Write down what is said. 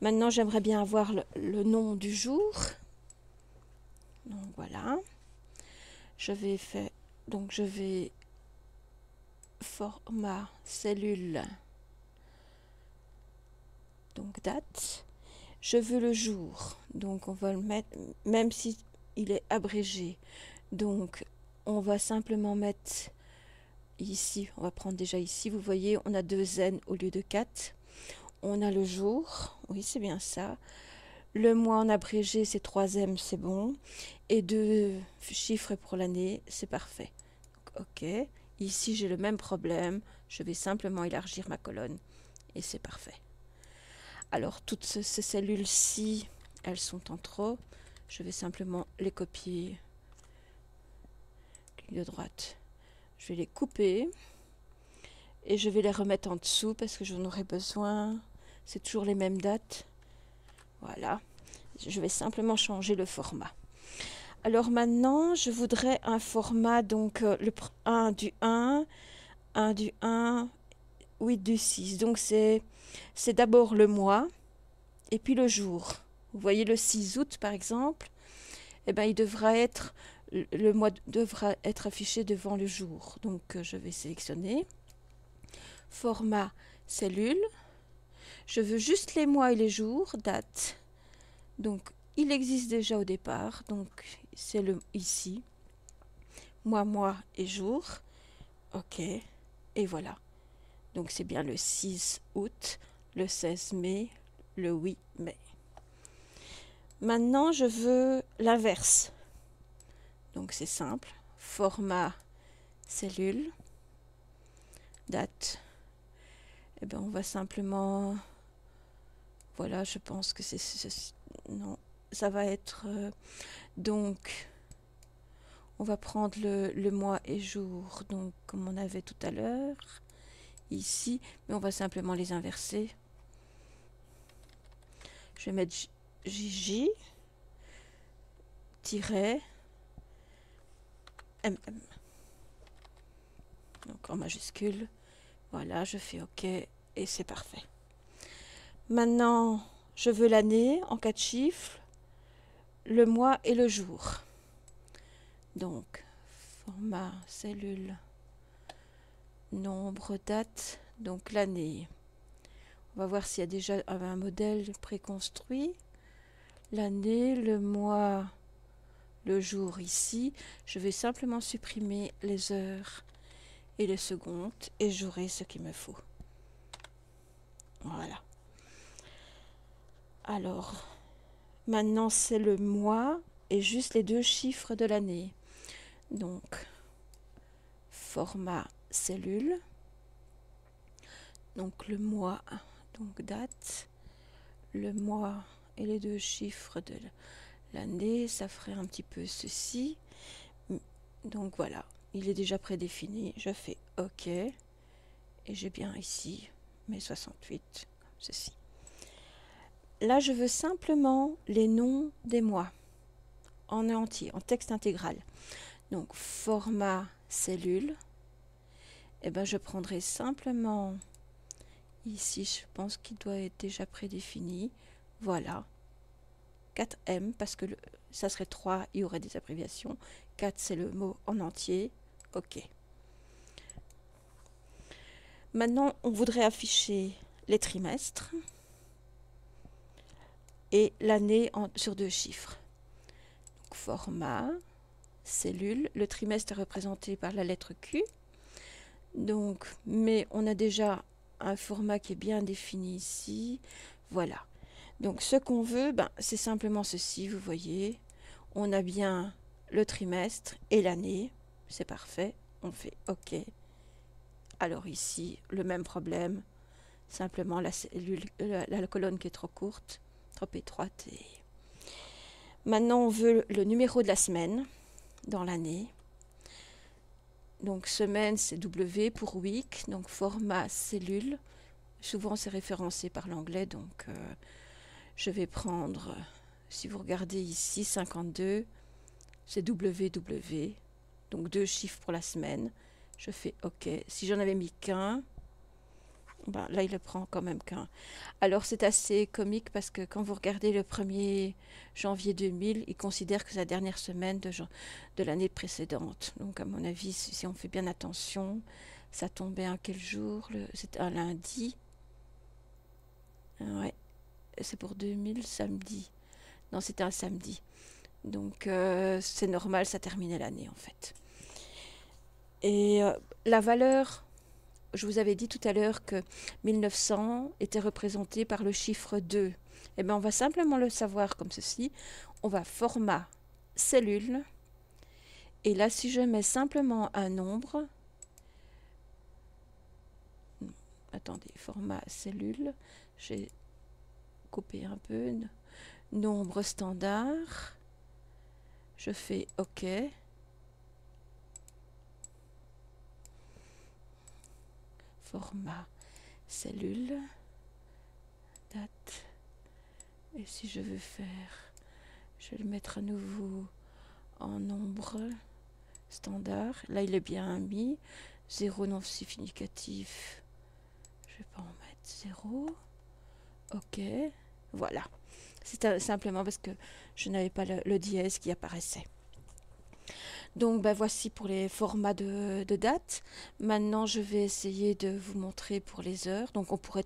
Maintenant, j'aimerais bien avoir le nom du jour. Donc voilà. Je vais format cellule, donc date. Je veux le jour, donc on va le mettre, même si il est abrégé. Donc on va simplement mettre ici, on va prendre déjà ici, vous voyez, on a 2 N au lieu de 4. On a le jour, oui c'est bien ça. Le mois en abrégé c'est 3 M, c'est bon. Et 2 chiffres pour l'année, c'est parfait. Donc, ok, ici j'ai le même problème, je vais simplement élargir ma colonne et c'est parfait. Alors toutes ces cellules-ci, elles sont en trop. Je vais simplement les copier. Clic de droite. Je vais les couper. Et je vais les remettre en dessous parce que j'en aurai besoin. C'est toujours les mêmes dates. Voilà. Je vais simplement changer le format. Alors maintenant, je voudrais un format, donc le 1 du 1, 1 du 1, 8 du 6. Donc c'est d'abord le mois et puis le jour. Vous voyez le 6 août par exemple, eh ben, le mois devra être affiché devant le jour. Donc je vais sélectionner format cellule. Je veux juste les mois et les jours, date. Donc il existe déjà au départ, donc c'est le ici. Mois et jour. OK. Et voilà. Donc c'est bien le 6 août, le 16 mai, le 8 mai. Maintenant, je veux l'inverse. Donc c'est simple. Format cellule, date. Et bien on va simplement... Voilà, je pense que non, ça va être... donc, on va prendre le mois et jour, donc comme on avait tout à l'heure, ici. Mais on va simplement les inverser. Je vais mettre JJ, MM. Donc en majuscule. Voilà, je fais OK et c'est parfait. Maintenant, je veux l'année en 4 chiffres, le mois et le jour. Donc, format, cellule, nombre, date, donc l'année. On va voir s'il y a déjà un modèle préconstruit. L'année, le mois, le jour ici. Je vais simplement supprimer les heures et les secondes et j'aurai ce qu'il me faut. Voilà. Alors, maintenant c'est le mois et juste les 2 chiffres de l'année. Donc, format cellule. Donc le mois, donc date. Le mois et les 2 chiffres de l'année, ça ferait un petit peu ceci. Donc voilà, il est déjà prédéfini. Je fais OK. Et j'ai bien ici mes 68, comme ceci. Là, je veux simplement les noms des mois en entier, en texte intégral. Donc, format cellule. Et ben, je prendrai simplement ici, je pense qu'il doit être déjà prédéfini. Voilà. 4M, parce que ça serait 3, il y aurait des abréviations. 4, c'est le mot en entier. OK. Maintenant, on voudrait afficher les trimestres et l'année sur 2 chiffres. Donc, format, cellule. Le trimestre est représenté par la lettre Q. Donc, mais on a déjà un format qui est bien défini ici. Voilà. Donc, ce qu'on veut, c'est simplement ceci, vous voyez. On a bien le trimestre et l'année. C'est parfait. On fait OK. Alors ici, le même problème. Simplement la colonne qui est trop courte, trop étroite. Et... Maintenant, on veut le numéro de la semaine dans l'année. Donc semaine, c'est W pour week, donc format cellule. Souvent, c'est référencé par l'anglais, donc je vais prendre, si vous regardez ici, 52, c'est WW, donc 2 chiffres pour la semaine. Je fais OK. Si j'en avais mis qu'un, Ben, là, il le prend quand même qu'un. Alors, c'est assez comique parce que quand vous regardez le 1er janvier 2000, il considère que c'est la dernière semaine de l'année précédente. Donc, à mon avis, si on fait bien attention, ça tombait un quel jour? C'est un lundi. Ouais, c'est pour 2000, samedi. Non, c'était un samedi. Donc, c'est normal, ça terminait l'année en fait. Et la valeur, je vous avais dit tout à l'heure que 1900 était représenté par le chiffre 2. Eh bien, on va simplement le savoir comme ceci. On va format cellule. Et là, si je mets simplement un nombre, attendez, format cellule, j'ai coupé un peu, nombre standard, je fais OK. Format cellule, date. Et si je veux faire, je vais le mettre à nouveau en nombre standard. Là, il est bien mis. 0 non significatif. Je vais pas en mettre 0. OK. Voilà. C'est simplement parce que je n'avais pas le dièse qui apparaissait. Donc, ben, voici pour les formats de date. Maintenant, je vais essayer de vous montrer pour les heures. Donc, on pourrait